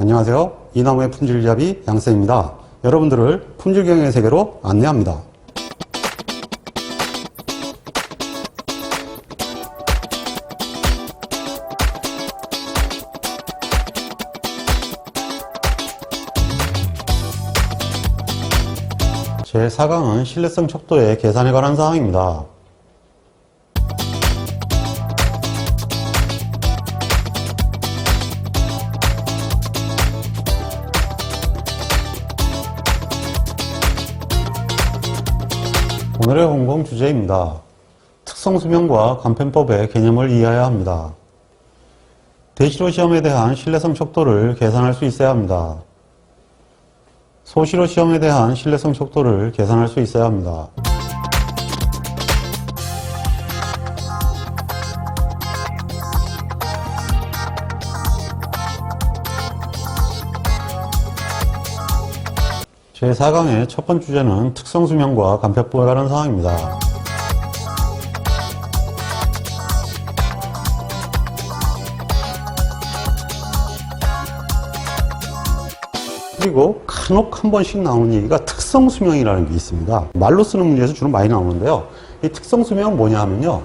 안녕하세요. 이나무의 품질잡이 양쌤입니다. 여러분들을 품질경영의 세계로 안내합니다. 제4강은 신뢰성 척도의 계산에 관한 사항입니다. 오늘의 공공 주제입니다. 특성수명과 간편법의 개념을 이해해야 합니다. 대시로 시험에 대한 신뢰성 척도를 계산할 수 있어야 합니다. 소시로 시험에 대한 신뢰성 척도를 계산할 수 있어야 합니다. 제4강의 첫 번째 주제는 특성수명과 간편법에 관한 사항입니다. 그리고 간혹 한 번씩 나오는 얘기가 특성수명이라는 게 있습니다. 말로 쓰는 문제에서 주로 많이 나오는데요. 이 특성수명은 뭐냐 하면요,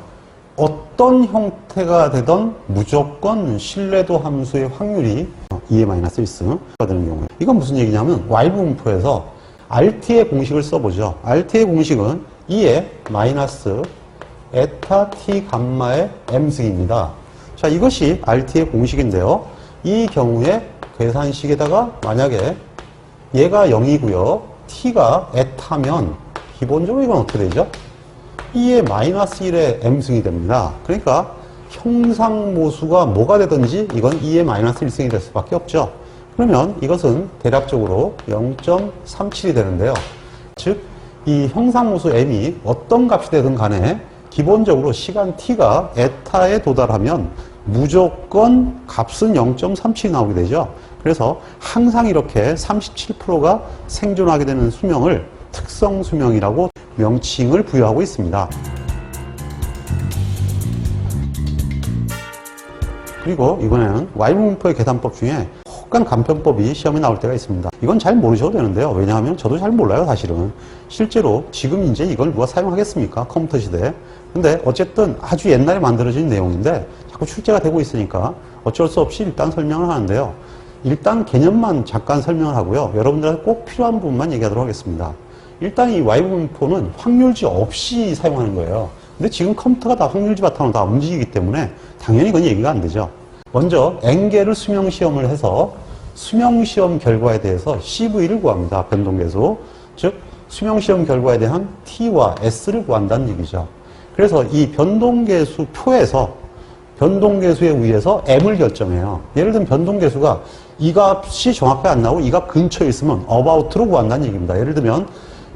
어떤 형태가 되던 무조건 신뢰도 함수의 확률이 2의-1가 되는 경우에, 이건 무슨 얘기냐면 Y분포에서 RT의 공식을 써보죠. RT의 공식은 2의 마이너스 에타 t 감마의 m승입니다. 자, 이것이 RT의 공식인데요. 이 경우에 계산식에다가 만약에 얘가 0이고요. t가 에타면 기본적으로 이건 어떻게 되죠? 2의 마이너스 1의 m승이 됩니다. 그러니까 형상모수가 뭐가 되든지 이건 2의 마이너스 1승이 될 수밖에 없죠. 그러면 이것은 대략적으로 0.37이 되는데요. 즉, 이 형상모수 m이 어떤 값이 되든 간에 기본적으로 시간 t가 에타에 도달하면 무조건 값은 0.37이 나오게 되죠. 그래서 항상 이렇게 37%가 생존하게 되는 수명을 특성수명이라고 명칭을 부여하고 있습니다. 그리고 이번에는 Y분포의 계산법 중에 혹한 간편법이 시험에 나올 때가 있습니다. 이건 잘 모르셔도 되는데요. 왜냐하면 저도 잘 몰라요, 사실은. 실제로 지금 이제 이걸 누가 사용하겠습니까? 컴퓨터 시대에. 근데 어쨌든 아주 옛날에 만들어진 내용인데 자꾸 출제가 되고 있으니까 어쩔 수 없이 일단 설명을 하는데요. 일단 개념만 잠깐 설명을 하고요. 여러분들한테 꼭 필요한 부분만 얘기하도록 하겠습니다. 일단 이 Y분포는 확률지 없이 사용하는 거예요. 근데 지금 컴퓨터가 다 확률지 바탕으로 다 움직이기 때문에 당연히 그건 얘기가 안 되죠. 먼저 N개를 수명시험을 해서 수명시험 결과에 대해서 CV를 구합니다. 변동계수. 즉 수명시험 결과에 대한 T와 S를 구한다는 얘기죠. 그래서 이 변동계수 표에서 변동계수에 의해서 M을 결정해요. 예를 들면 변동계수가 이 값이 정확하게 안 나오고 이 값 근처에 있으면 about로 구한다는 얘기입니다. 예를 들면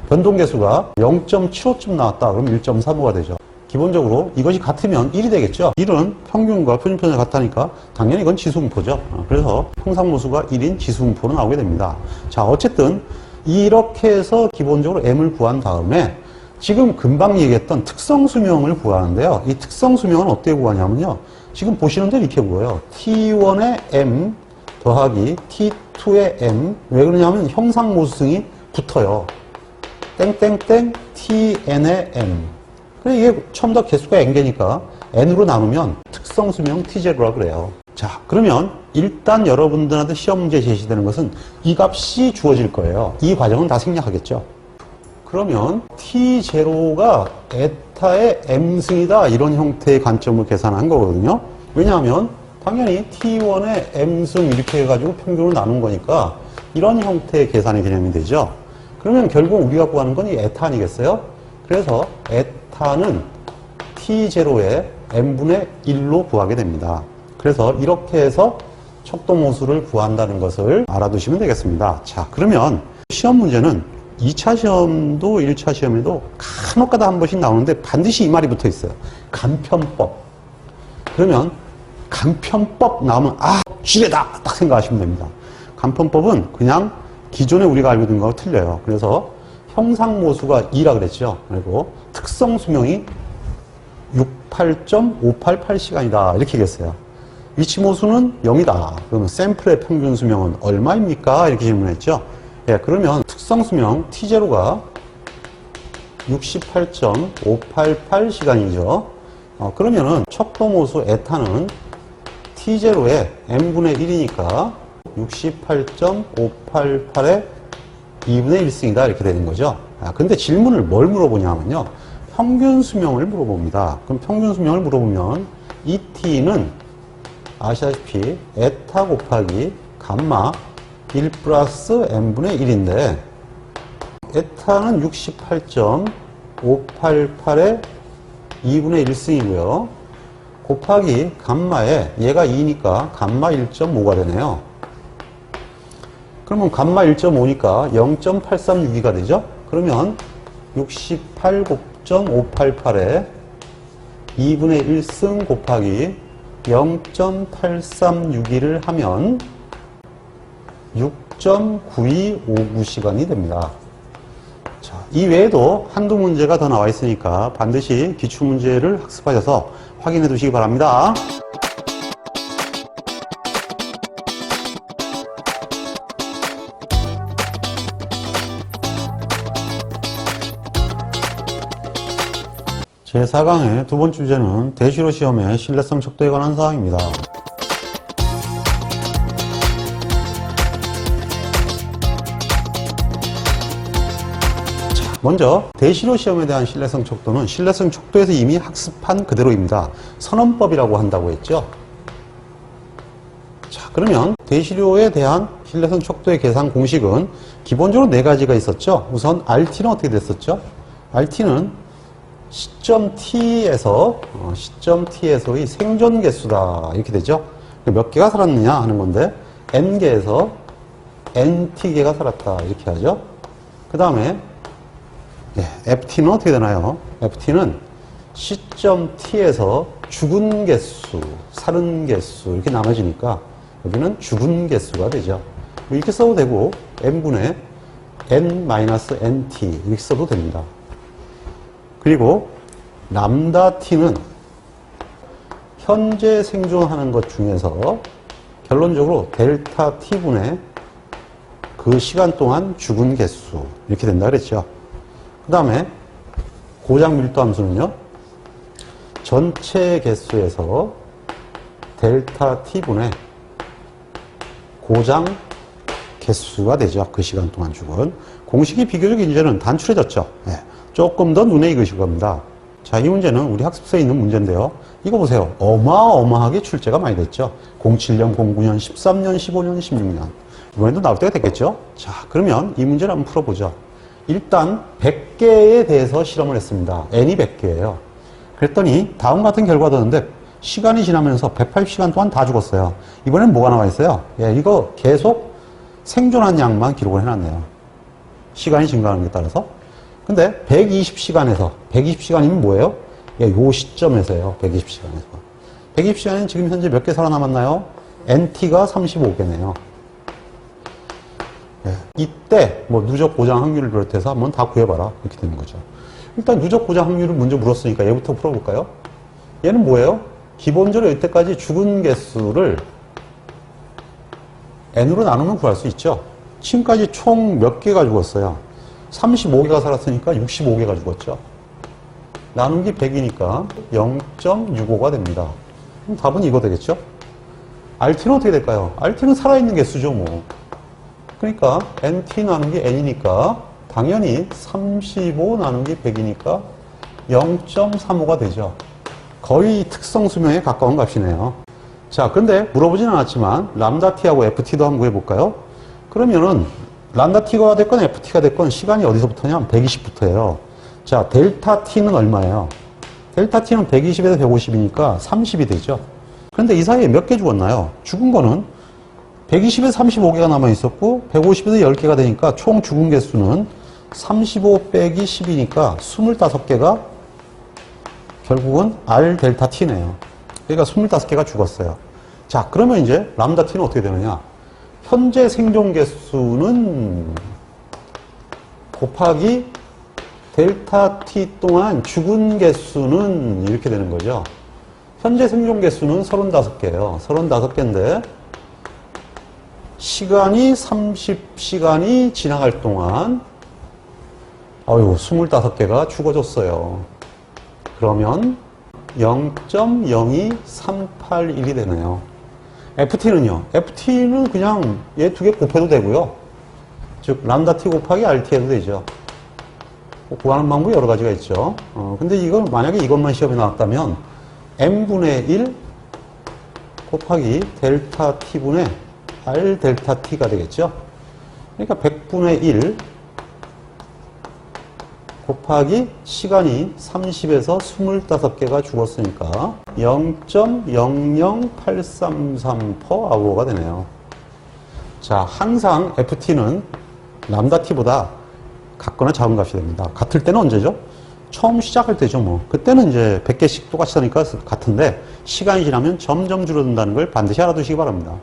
변동계수가 0.75쯤 나왔다. 그럼 1.35가 되죠. 기본적으로 이것이 같으면 1이 되겠죠. 1은 평균과 표준편이 같다니까 당연히 이건 지수분포죠. 그래서 형상모수가 1인 지수분포로 나오게 됩니다. 자, 어쨌든 이렇게 해서 기본적으로 M을 구한 다음에 지금 금방 얘기했던 특성수명을 구하는데요. 이 특성수명은 어떻게 구하냐면요. 지금 보시는 대로 이렇게 구해요. T1의 M 더하기 T2의 M. 왜 그러냐면 형상모수승이 붙어요. 땡땡땡 TN의 M. 그래, 이게 처음부터 개수가 n개니까 n으로 나누면 특성수명 T0라고 그래요. 자, 그러면 일단 여러분들한테 시험 문제 제시되는 것은 이 값이 주어질 거예요. 이 과정은 다 생략하겠죠. 그러면 T0가 에타의 m승이다, 이런 형태의 관점을 계산한 거거든요. 왜냐하면 당연히 T1의 m승 이렇게 해가지고 평균을 나눈 거니까 이런 형태의 계산의 개념이 되죠. 그러면 결국 우리가 구하는 건 이 에타 아니겠어요? 그래서 에타는 T0의 n분의 1로 구하게 됩니다. 그래서 이렇게 해서 척도모수를 구한다는 것을 알아두시면 되겠습니다. 자, 그러면 시험 문제는 2차 시험도 1차 시험에도 간혹가다 한 번씩 나오는데 반드시 이 말이 붙어 있어요. 간편법. 그러면 간편법 나오면 지뢰다! 딱 생각하시면 됩니다. 간편법은 그냥 기존에 우리가 알고 있는 거하고 틀려요. 그래서 형상모수가 2라 그랬죠. 그리고 특성수명이 68.588시간이다. 이렇게 얘기했어요. 이치모수는 0이다. 그러면 샘플의 평균 수명은 얼마입니까? 이렇게 질문했죠. 예, 그러면 특성 수명 T0가 68.588 시간이죠. 그러면은 척도모수 에타는 T0의 n분의 1이니까 68.588의 2분의 1승이다. 이렇게 되는 거죠. 근데 질문을 뭘 물어보냐 하면요. 평균 수명을 물어봅니다. 그럼 평균 수명을 물어보면 이 T는 아시다시피 에타 곱하기 감마 1 플러스 n분의 1인데 에타는 68.588의 2분의 1승이고요. 곱하기 감마에 얘가 2니까 감마 1.5가 되네요. 그러면 감마 1.5니까 0.836이가 되죠? 그러면 68.588에 2분의 1승 곱하기 0.836을 하면 6.9259시간이 됩니다. 자, 이 외에도 한두 문제가 더 나와 있으니까 반드시 기출문제를 학습하셔서 확인해 두시기 바랍니다. 제4강의 두 번째 주제는 대시로 시험의 신뢰성 척도에 관한 사항입니다. 먼저 대시로 시험에 대한 신뢰성 척도는 신뢰성 척도에서 이미 학습한 그대로입니다. 선언법이라고 한다고 했죠. 자, 그러면 대시료에 대한 신뢰성 척도의 계산 공식은 기본적으로 네 가지가 있었죠. 우선 RT는 어떻게 됐었죠? RT는 시점 T에서의 생존 개수다. 이렇게 되죠. 몇 개가 살았느냐 하는 건데 N개에서 NT개가 살았다. 이렇게 하죠. 그 다음에 FT는 어떻게 되나요? FT는 시점 T에서 죽은 개수, 살은 개수 이렇게 나눠지니까 여기는 죽은 개수가 되죠. 이렇게 써도 되고 N분의 N-NT 이렇게 써도 됩니다. 그리고 람다 T는 현재 생존하는 것 중에서 결론적으로 델타 T분의 그 시간 동안 죽은 개수 이렇게 된다 그랬죠. 그 다음에 고장 밀도 함수는요. 전체 개수에서 델타 T분의 고장 개수가 되죠. 그 시간 동안 죽은. 공식이 비교적 이제는 단출해졌죠. 조금 더 눈에 익으실 겁니다. 자, 이 문제는 우리 학습서에 있는 문제인데요. 이거 보세요. 어마어마하게 출제가 많이 됐죠. 07년, 09년, 13년, 15년, 16년. 이번에도 나올 때가 됐겠죠. 자, 그러면 이 문제를 한번 풀어보죠. 일단 100개에 대해서 실험을 했습니다. n이 100개예요. 그랬더니 다음 같은 결과가 나왔는데 시간이 지나면서 180시간 동안 다 죽었어요. 이번엔 뭐가 나와 있어요? 이거 계속 생존한 양만 기록을 해놨네요. 시간이 증가하는 게 따라서. 근데 120시간에서 120시간이면 뭐예요? 요 시점에서요. 120시간에서. 120시간에는 지금 현재 몇 개 살아남았나요? NT가 35개네요. 이때 뭐 누적 고장 확률을 비롯해서 한번 다 구해봐라. 이렇게 되는 거죠. 일단 누적 고장 확률을 먼저 물었으니까 얘부터 풀어볼까요? 얘는 뭐예요? 기본적으로 이때까지 죽은 개수를 n으로 나누면 구할 수 있죠. 지금까지 총 몇 개가 죽었어요? 35개가 살았으니까 65개가 죽었죠. 나누기 100이니까 0.65가 됩니다. 그럼 답은 이거 되겠죠? RT는 어떻게 될까요? RT는 살아있는 개수죠, 뭐. 그러니까 NT 나누기 N이니까 당연히 35 나누기 100이니까 0.35가 되죠. 거의 특성 수명에 가까운 값이네요. 자, 근데 물어보진 않았지만 람다 T하고 FT도 한번 구해볼까요? 그러면은 람다 T가 됐건 FT가 됐건 시간이 어디서부터냐면 120부터예요. 자, 델타 T는 얼마예요? 델타 T는 120에서 150이니까 30이 되죠. 그런데 이 사이에 몇 개 죽었나요? 죽은 거는 120에서 35개가 남아있었고 150에서 10개가 되니까 총 죽은 개수는 35 빼기 10이니까 25개가 결국은 R 델타 T네요. 그러니까 25개가 죽었어요. 자, 그러면 이제 람다 T는 어떻게 되느냐? 현재 생존 개수는 곱하기 델타 T 동안 죽은 개수는 이렇게 되는 거죠. 현재 생존 개수는 35개예요. 35개인데 시간이 30시간이 지나갈 동안 25개가 죽어졌어요. 그러면 0.02381이 되네요. FT는요? FT는 그냥 얘 두 개 곱해도 되고요. 즉 람다 t 곱하기 RT 해도 되죠. 구하는 방법이 여러 가지가 있죠. 근데 이걸 만약에 이것만 시험에 나왔다면 n분의 1 곱하기 델타 t분의 R 델타 t가 되겠죠. 그러니까 100분의 1 곱하기 시간이 30에서 25개가 죽었으니까 0.00833/아워가 되네요. 자, 항상 FT는 람다 t보다 같거나 작은 값이 됩니다. 같을 때는 언제죠? 처음 시작할 때죠, 뭐. 그때는 이제 100개씩 똑같이 하니까 같은데, 시간이 지나면 점점 줄어든다는 걸 반드시 알아두시기 바랍니다.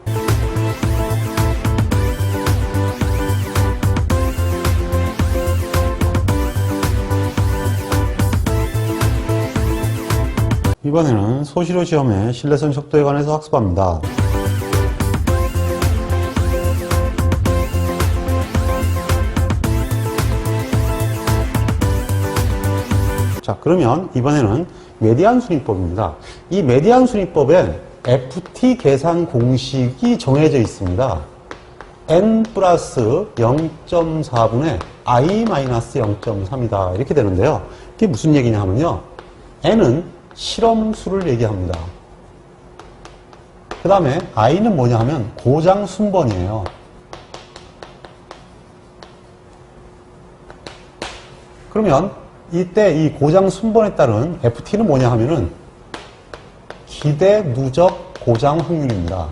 이번에는 소시로 시험의 실내선 속도에 관해서 학습합니다. 자, 그러면 이번에는 메디안 순위법입니다. 이 메디안 순위법엔 FT 계산 공식이 정해져 있습니다. n 플러스 0.4분의 i 마이너스 0.3이다. 이렇게 되는데요. 이게 무슨 얘기냐 하면요. n은 실험수를 얘기합니다. 그 다음에 i는 뭐냐 하면 고장 순번이에요. 그러면 이때 이 고장 순번에 따른 FT는 뭐냐 하면은 기대 누적 고장 확률입니다.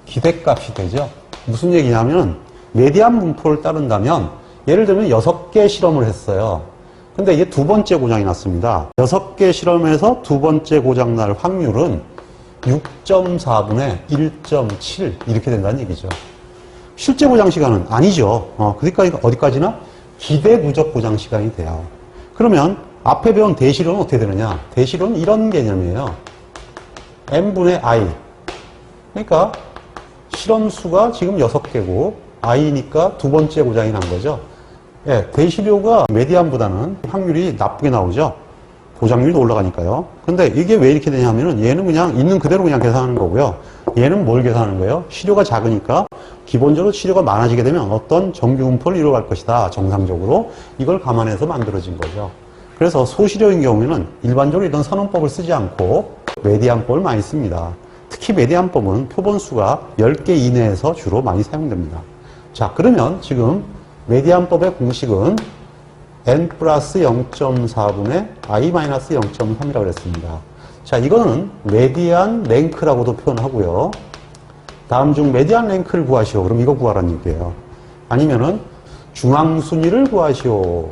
기대값이 되죠. 무슨 얘기냐면 메디안 분포를 따른다면 예를 들면 6개 실험을 했어요. 근데 이게 두 번째 고장이 났습니다. 6개 실험에서 두 번째 고장 날 확률은 6.4분의 1.7 이렇게 된다는 얘기죠. 실제 고장 시간은 아니죠. 그러니까 어디까지나 기대 누적 고장 시간이 돼요. 그러면 앞에 배운 대시론은 어떻게 되느냐? 대시론은 이런 개념이에요. n분의 i. 그러니까 실험 수가 지금 6개고 i니까 두 번째 고장이 난 거죠. 예, 대시료가 메디안보다는 확률이 나쁘게 나오죠. 고장률도 올라가니까요. 근데 이게 왜 이렇게 되냐면은 얘는 그냥 있는 그대로 그냥 계산하는 거고요. 얘는 뭘 계산하는 거예요? 시료가 작으니까 기본적으로 시료가 많아지게 되면 어떤 정규 분포를 이루어갈 것이다. 정상적으로. 이걸 감안해서 만들어진 거죠. 그래서 소시료인 경우에는 일반적으로 이런 선언법을 쓰지 않고 메디안법을 많이 씁니다. 특히 메디안법은 표본수가 10개 이내에서 주로 많이 사용됩니다. 자, 그러면 지금 메디안법의 공식은 n 플러스 0.4분의 i 마이너스 0.3이라고 그랬습니다. 자, 이거는 메디안 랭크라고도 표현하고요. 다음 중 메디안 랭크를 구하시오. 그럼 이거 구하라는 얘기예요. 아니면은 중앙순위를 구하시오.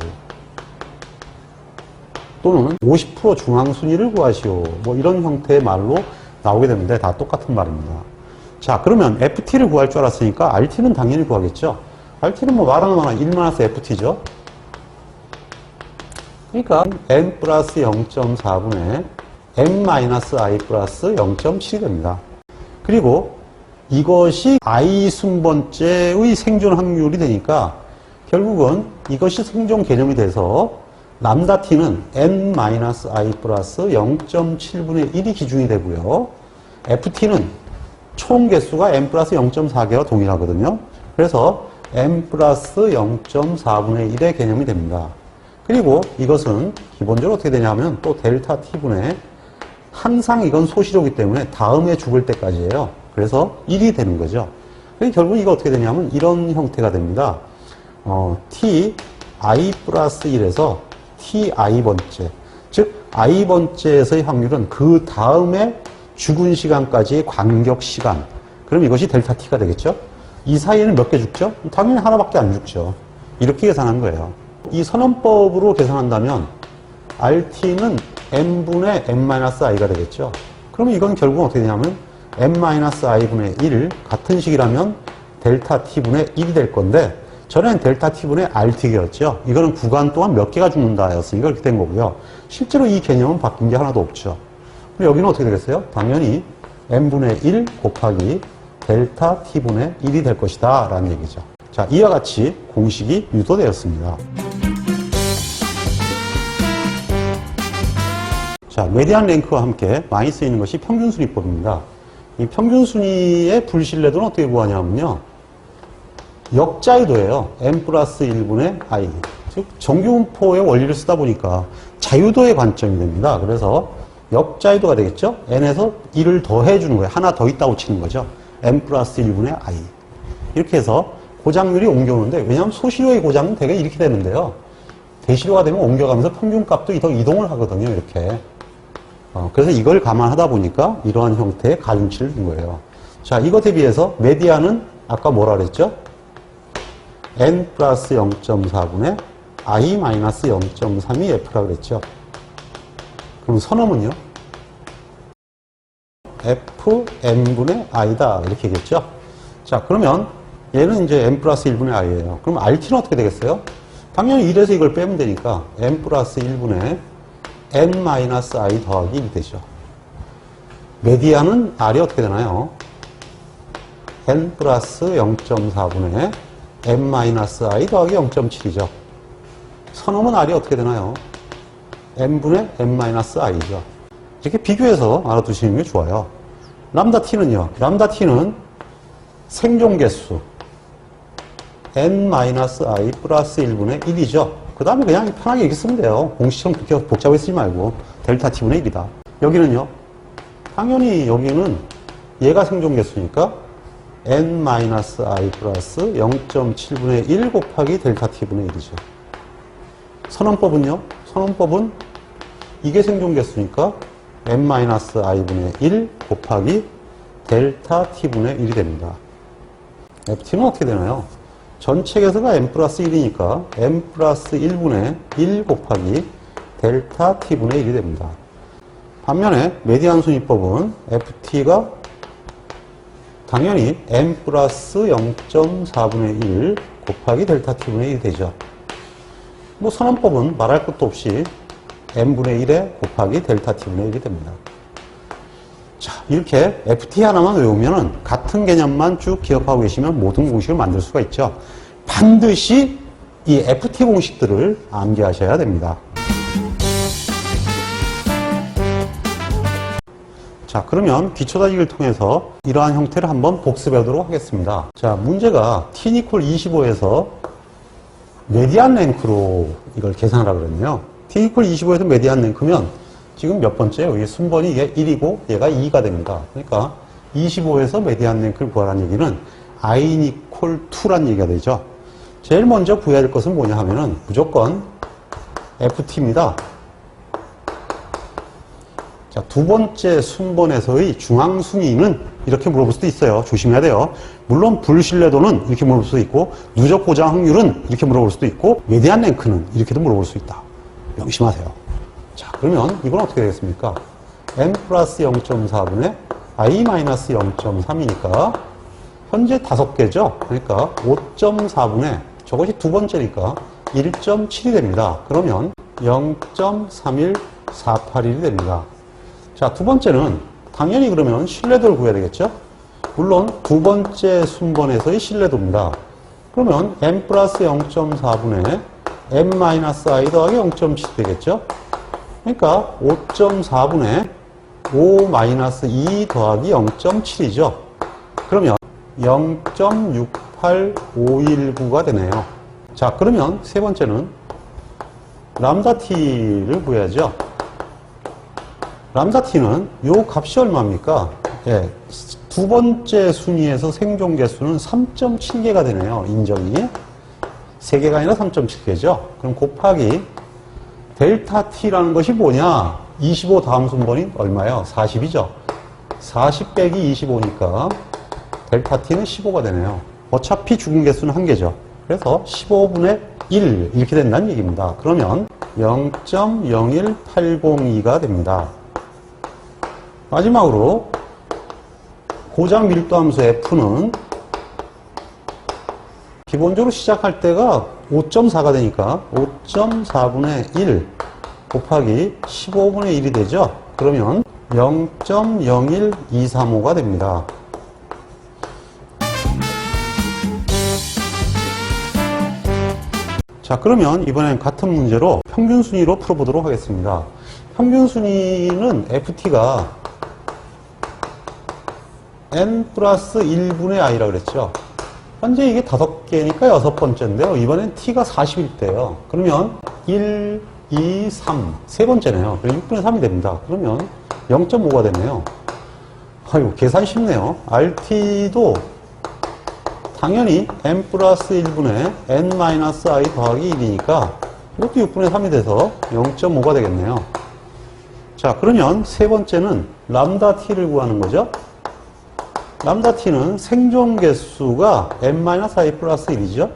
또는 50% 중앙순위를 구하시오. 뭐 이런 형태의 말로 나오게 되는데 다 똑같은 말입니다. 자, 그러면 FT를 구할 줄 알았으니까 RT는 당연히 구하겠죠. RT는 뭐 말하는 거나 1-FT죠. 그러니까 n 플러스 0.4분의 n-i 플러스 0.7이 됩니다. 그리고 이것이 i 순번째의 생존 확률이 되니까 결국은 이것이 생존 개념이 돼서 람다 t는 n-i 플러스 0.7분의 1이 기준이 되고요. ft는 총 개수가 n 플러스 0.4개와 동일하거든요. 그래서 n 플러스 0.4분의 1의 개념이 됩니다. 그리고 이것은 기본적으로 어떻게 되냐면 또 델타 t분의 항상 이건 소시료이기 때문에 다음에 죽을 때까지예요. 그래서 1이 되는 거죠. 그래서 결국 이거 어떻게 되냐면 이런 형태가 됩니다. t i 플러스 1에서 t i번째, 즉 i번째에서의 확률은 그 다음에 죽은 시간까지의 간격 시간. 그럼 이것이 델타 t가 되겠죠. 이 사이에는 몇 개 죽죠? 당연히 하나밖에 안 죽죠. 이렇게 계산한 거예요. 이 선언법으로 계산한다면 RT는 n분의 n-i가 되겠죠. 그러면 이건 결국 어떻게 되냐면 n-i분의 1 같은 식이라면 델타 t분의 1이 될 건데 전엔 델타 t분의 rt겠죠. 이거는 구간 동안 몇 개가 죽는다였으니까 이렇게 된 거고요. 실제로 이 개념은 바뀐 게 하나도 없죠. 그럼 여기는 어떻게 되겠어요? 당연히 n분의 1 곱하기 델타 t분의 1이 될 것이다 라는 얘기죠. 자, 이와 같이 공식이 유도되었습니다. 자, 메디안 랭크와 함께 많이 쓰이는 것이 평균순위법입니다. 이 평균순위의 불신뢰도는 어떻게 구하냐면요. 역자유도예요. n 플러스 1분의 i. 즉, 정규분포의 원리를 쓰다 보니까 자유도의 관점이 됩니다. 그래서 역자유도가 되겠죠? n에서 1을 더해주는 거예요. 하나 더 있다고 치는 거죠. n 플러스 1분의 i. 이렇게 해서 고장률이 옮겨오는데, 왜냐하면 소시료의 고장은 대개 이렇게 되는데요. 대시료가 되면 옮겨가면서 평균값도 더 이동을 하거든요. 이렇게. 그래서 이걸 감안하다 보니까 이러한 형태의 가중치를 준 거예요. 자, 이것에 비해서 메디안은 아까 뭐라 그랬죠? n 플러스 0.4분의 i 마이너스 0.3이 f라고 그랬죠. 그럼 선엄은요? f n분의 i다 이렇게 얘기했죠. 자, 그러면 얘는 이제 n 플러스 1분의 i예요. 그럼 rt는 어떻게 되겠어요? 당연히 1에서 이걸 빼면 되니까 n 플러스 1분의 n 마이너스 i 더하기 1이 되죠. 메디안은 r이 어떻게 되나요? n 플러스 0.4분의 n 마이너스 i 더하기 0.7이죠. 선엄은 r이 어떻게 되나요? n분의 n 마이너스 i죠. 이렇게 비교해서 알아두시는 게 좋아요. 람다 t는요. 람다 t는 생존 개수 n 마이너스 i 플러스 1분의 1이죠. 그 다음에 그냥 편하게 이렇게 쓰면 돼요. 공식처럼 그렇게 복잡하게 쓰지 말고 델타 t분의 1이다. 여기는요. 당연히 여기는 얘가 생존 개수니까 n 마이너스 i 플러스 0.7분의 1 곱하기 델타 t분의 1이죠. 선언법은요. 선언법은 이게 생존 개수니까 n 마이너스 i분의 1 곱하기 델타 t분의 1이 됩니다. ft는 어떻게 되나요? 전체 개수가 n 플러스 1이니까 n 플러스 1분의 1 곱하기 델타 t분의 1이 됩니다. 반면에 메디안 순위법은 ft가 당연히 n 플러스 0.4분의 1 곱하기 델타 t분의 1이 되죠. 뭐 선언법은 말할 것도 없이 n분의 1에 곱하기 델타 t분의 1이 됩니다. 자, 이렇게 FT 하나만 외우면은 같은 개념만 쭉 기억하고 계시면 모든 공식을 만들 수가 있죠. 반드시 이 FT 공식들을 암기하셔야 됩니다. 자, 그러면 기초다지기를 통해서 이러한 형태를 한번 복습해 보도록 하겠습니다. 자, 문제가 t equal 25에서 메디안 랭크로 이걸 계산하라고 그랬네요. t equal 25에서 메디안 랭크면 지금 몇 번째요? 이 순번이 이게 1이고 얘가 2가 됩니다. 그러니까 25에서 메디안 랭크를 구하라는 얘기는 i equal 2란 얘기가 되죠. 제일 먼저 구해야 될 것은 뭐냐 하면은 무조건 ft입니다. 자, 두 번째 순번에서의 중앙순위는 이렇게 물어볼 수도 있어요. 조심해야 돼요. 물론 불신뢰도는 이렇게 물어볼 수도 있고 누적 고장 확률은 이렇게 물어볼 수도 있고 메디안 랭크는 이렇게도 물어볼 수 있다. 명심하세요. 자, 그러면 이건 어떻게 되겠습니까? n 플러스 0.4분의 i 마이너스 0.3이니까 현재 5개죠? 그러니까 5.4분의 저것이 두 번째니까 1.7이 됩니다. 그러면 0.3148이 됩니다. 자, 두 번째는 당연히 그러면 신뢰도를 구해야 되겠죠? 물론 두 번째 순번에서의 신뢰도입니다. 그러면 n 플러스 0.4분의 n 마이너스 i 더하기 0.7 되겠죠? 그러니까 5.4분의 5 마이너스 2 더하기 0.7이죠. 그러면 0.68519가 되네요. 자, 그러면 세 번째는 람다 t를 구해야죠. 람다 t는 요 값이 얼마입니까? 예, 두 번째 순위에서 생존 개수는 3.7개가 되네요. 인정이. 3개가 아니라 3.7개죠. 그럼 곱하기 델타 t라는 것이 뭐냐? 25 다음 순번이 얼마예요? 40이죠. 40 빼기 25니까 델타 t는 15가 되네요. 어차피 죽은 개수는 1개죠. 그래서 15분의 1 이렇게 된다는 얘기입니다. 그러면 0.01802가 됩니다. 마지막으로 고장 밀도함수 F는 기본적으로 시작할 때가 5.4가 되니까 5.4분의 1 곱하기 15분의 1이 되죠. 그러면 0.01235가 됩니다. 자, 그러면 이번엔 같은 문제로 평균순위로 풀어보도록 하겠습니다. 평균순위는 ft가 n 플러스 1분의 i라 그랬죠. 현재 이게 5개니까 6번째인데요. 이번엔 t가 40일대요. 그러면 1, 2, 3, 세 번째네요. 6분의 3이 됩니다. 그러면 0.5가 되네요. 아이고, 계산 쉽네요. rt도 당연히 n 플러스 1분의 n 마이너스 i 더하기 1이니까 이것도 6분의 3이 돼서 0.5가 되겠네요. 자, 그러면 세 번째는 람다 t를 구하는 거죠. 람다 t는 생존 개수가 n 마이너스 i 플러스 1이죠.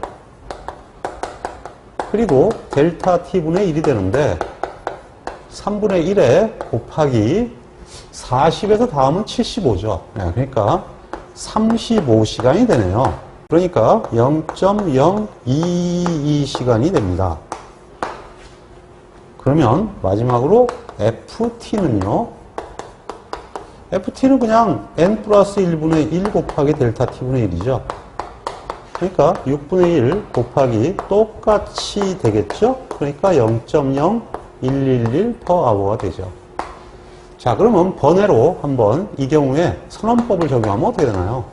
그리고 델타 t분의 1이 되는데 3분의 1에 곱하기 40에서 다음은 75죠. 네, 그러니까 35시간이 되네요. 그러니까 0.022시간이 됩니다. 그러면 마지막으로 ft는요. ft는 그냥 n 플러스 1분의 1 곱하기 델타 t분의 1이죠. 그러니까 6분의 1 곱하기 똑같이 되겠죠? 그러니까 0.0111 per hour가 되죠. 자, 그러면 번외로 한번 이 경우에 선언법을 적용하면 어떻게 되나요?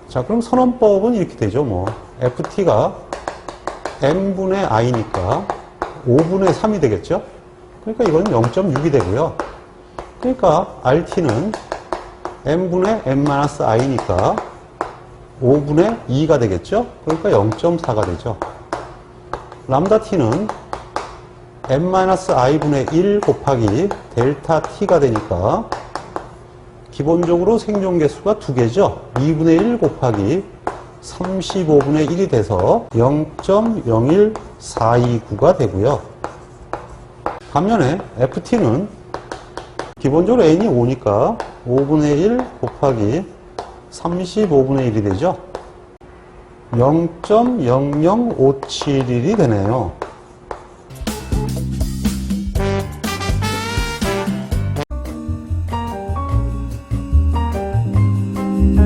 자, 그럼 선언법은 이렇게 되죠. 뭐 ft가 n분의 i니까 5분의 3이 되겠죠? 그러니까 이건 0.6이 되고요. 그러니까 rt는 n분의 n-i니까 5분의 2가 되겠죠? 그러니까 0.4가 되죠. 람다 t는 n-i분의 1 곱하기 델타 t가 되니까 기본적으로 생존 개수가 2개죠. 2분의 1 곱하기 35분의 1이 돼서 0.01429가 되고요. 반면에 ft는 기본적으로 n이 5니까 5분의 1 곱하기 35분의 1이 되죠. 0.00571이 되네요.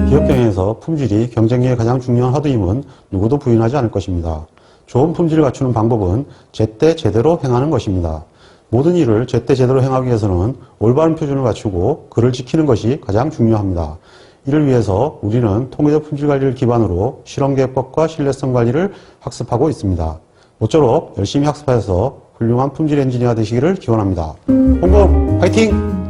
기업 경영에서 품질이 경쟁력에 가장 중요한 하도임은 누구도 부인하지 않을 것입니다. 좋은 품질을 갖추는 방법은 제때 제대로 행하는 것입니다. 모든 일을 제때 제대로 행하기 위해서는 올바른 표준을 갖추고 그를 지키는 것이 가장 중요합니다. 이를 위해서 우리는 통계적 품질 관리를 기반으로 실험계획법과 신뢰성 관리를 학습하고 있습니다. 모쪼록 열심히 학습하여서 훌륭한 품질 엔지니어가 되시기를 기원합니다. 홍보 화이팅!